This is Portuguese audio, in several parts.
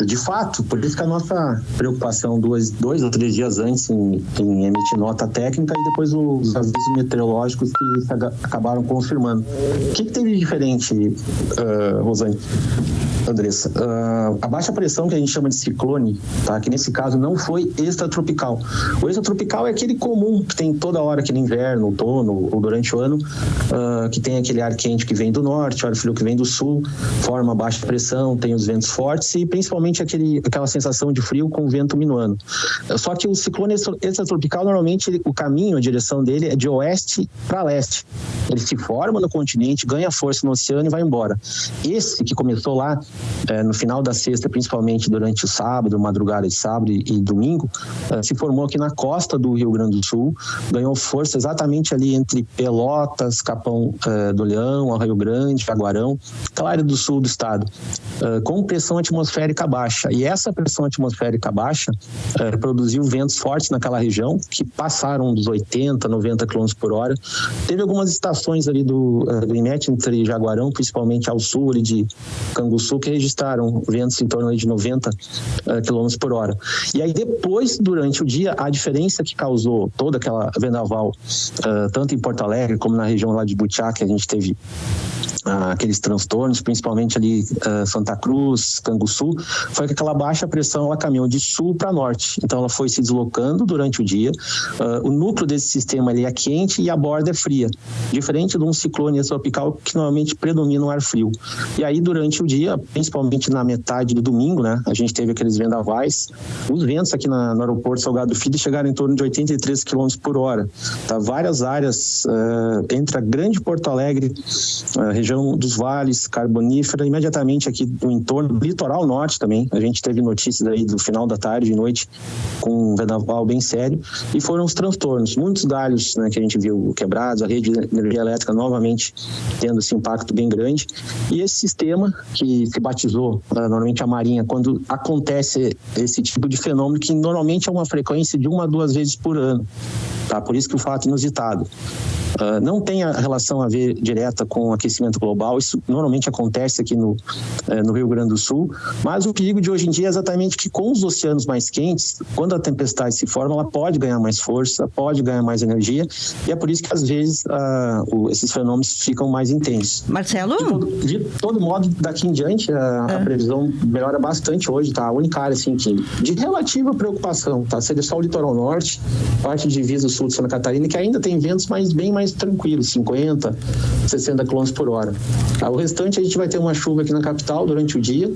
de fato, por isso que a nossa preocupação 2 ou 3 dias antes em emitir nota técnica e depois os avisos meteorológicos que acabaram confirmando. O que teve de diferente, Rosane? Andressa, a baixa pressão que a gente chama de ciclone, tá? Que nesse caso não foi extratropical. O extratropical é aquele comum que tem toda hora, aquele inverno, outono ou durante o ano, que tem aquele ar quente que vem do norte, ar frio que vem do sul, forma baixa pressão, tem os ventos fortes e principalmente aquela sensação de frio com vento minuano. Só que o ciclone extratropical, normalmente o caminho, a direção dele é de oeste para leste. Ele se forma no continente, ganha força no oceano e vai embora. Esse que começou lá no final da sexta, principalmente durante o sábado, madrugada de sábado e domingo, se formou aqui na costa do Rio Grande do Sul, ganhou força exatamente ali entre Pelotas, Capão do Leão, Arroio Grande, Jaguarão, aquela área do sul do estado, com pressão atmosférica baixa. E essa pressão atmosférica baixa produziu ventos fortes naquela região, que passaram dos 80, 90 km por hora. Teve algumas estações ali do IMET, entre Jaguarão, principalmente ao sul ali de Canguçu, que registraram ventos em torno de 90 km por hora. E aí depois, durante o dia, a diferença que causou toda aquela vendaval, tanto em Porto Alegre como na região lá de Butiá, que a gente teve aqueles transtornos, principalmente ali Santa Cruz, Canguçu, foi que aquela baixa pressão ela caminhou de sul para norte, então ela foi se deslocando durante o dia. O núcleo desse sistema ali é quente e a borda é fria, diferente de um ciclone extratropical que normalmente predomina o ar frio. E aí durante o dia, principalmente na metade do domingo, né, a gente teve aqueles vendavais, os ventos aqui no aeroporto Salgado Filho chegaram em torno de 83 km por hora, tá? Várias áreas entre a grande Porto Alegre, a região dos vales, carbonífera, imediatamente aqui no entorno do litoral norte também. A gente teve notícias aí do final da tarde e noite com um vendaval bem sério e foram os transtornos. Muitos galhos, né, que a gente viu quebrados, a rede de energia elétrica novamente tendo esse impacto bem grande. E esse sistema que se batizou normalmente a Marinha, quando acontece esse tipo de fenômeno, que normalmente é uma frequência de 1 a 2 vezes por ano. Tá? Por isso que o fato inusitado. Não tem a relação a ver direta com o aquecimento global, isso normalmente acontece aqui no Rio Grande do Sul, mas o perigo de hoje em dia é exatamente que com os oceanos mais quentes, quando a tempestade se forma, ela pode ganhar mais força, pode ganhar mais energia, e é por isso que às vezes esses fenômenos ficam mais intensos. Marcelo? De todo modo, daqui em diante, a previsão melhora bastante hoje, tá? A única área assim, de relativa preocupação, tá? Seria só o litoral norte, parte de divisa sul de Santa Catarina, que ainda tem ventos bem mais tranquilos, 50, 60 km por hora. O restante a gente vai ter uma chuva aqui na capital durante o dia,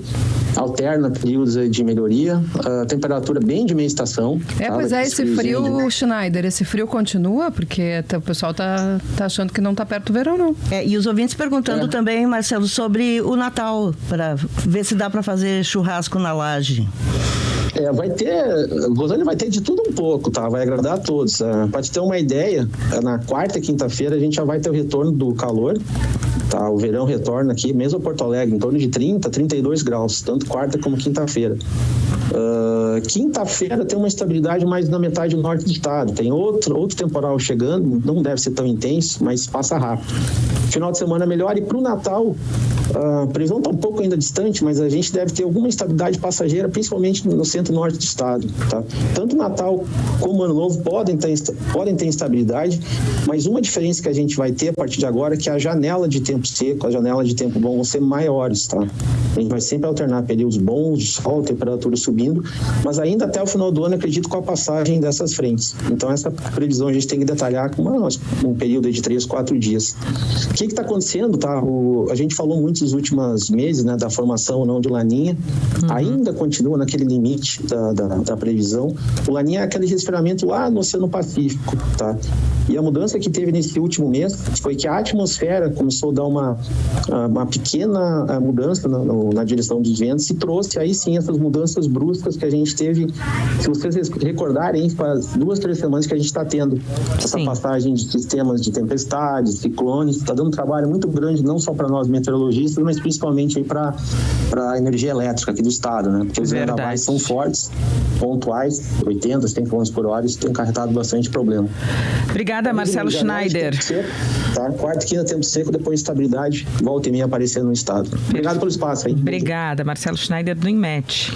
alterna períodos de melhoria, temperatura bem de meia estação. Pois esse frio, Schneider, esse frio continua? Porque o pessoal tá achando que não tá perto do verão, não. E os ouvintes perguntando também, Marcelo, sobre o Natal, para ver se dá para fazer churrasco na laje. Rosane, vai ter de tudo um pouco, tá? Vai agradar a todos. Para te ter uma ideia, na quarta e quinta-feira a gente já vai ter o retorno do calor, tá? O verão retorna aqui, mesmo Porto Alegre, em torno de 30, 32 graus, tanto quarta como quinta-feira. Quinta-feira tem uma estabilidade mais na metade norte do estado. Tem outro temporal chegando, não deve ser tão intenso, mas passa rápido. Final de semana melhor, e para o Natal, a previsão está um pouco ainda distante, mas a gente deve ter alguma estabilidade passageira, principalmente no centro-norte do estado. Tá? Tanto Natal como Ano Novo podem ter instabilidade, mas uma diferença que a gente vai ter a partir de agora é que a janela de tempo seco, a janela de tempo bom vão ser maiores. Tá? A gente vai sempre alternar períodos bons de sol, temperatura subindo, mas ainda até o final do ano, acredito, com a passagem dessas frentes. Então, essa previsão a gente tem que detalhar com um período de 3, 4 dias. O que está acontecendo? Tá? A gente falou muito nos últimos meses, né, da formação ou não de laninha, ainda continua naquele limite da previsão. O laninha é aquele resfriamento lá no Oceano Pacífico, tá? E a mudança que teve nesse último mês foi que a atmosfera começou a dar uma pequena mudança na direção dos ventos, e trouxe aí sim essas mudanças bruscas que a gente teve. Se vocês recordarem, faz 2, 3 semanas que a gente está tendo essa passagem de sistemas de tempestades, ciclones. Está dando um trabalho muito grande, não só para nós meteorologistas, mas principalmente para a energia elétrica aqui do estado, né? Porque os vendavais são fortes, pontuais, 80, 100 km por hora, isso tem acarretado bastante problema. Obrigada, Marcelo Schneider. Seco, tá? Quarta e quinta tempo seco, depois estabilidade, volta e meia aparecendo no estado. Obrigado pelo espaço aí. Obrigada, Marcelo Schneider do INMET.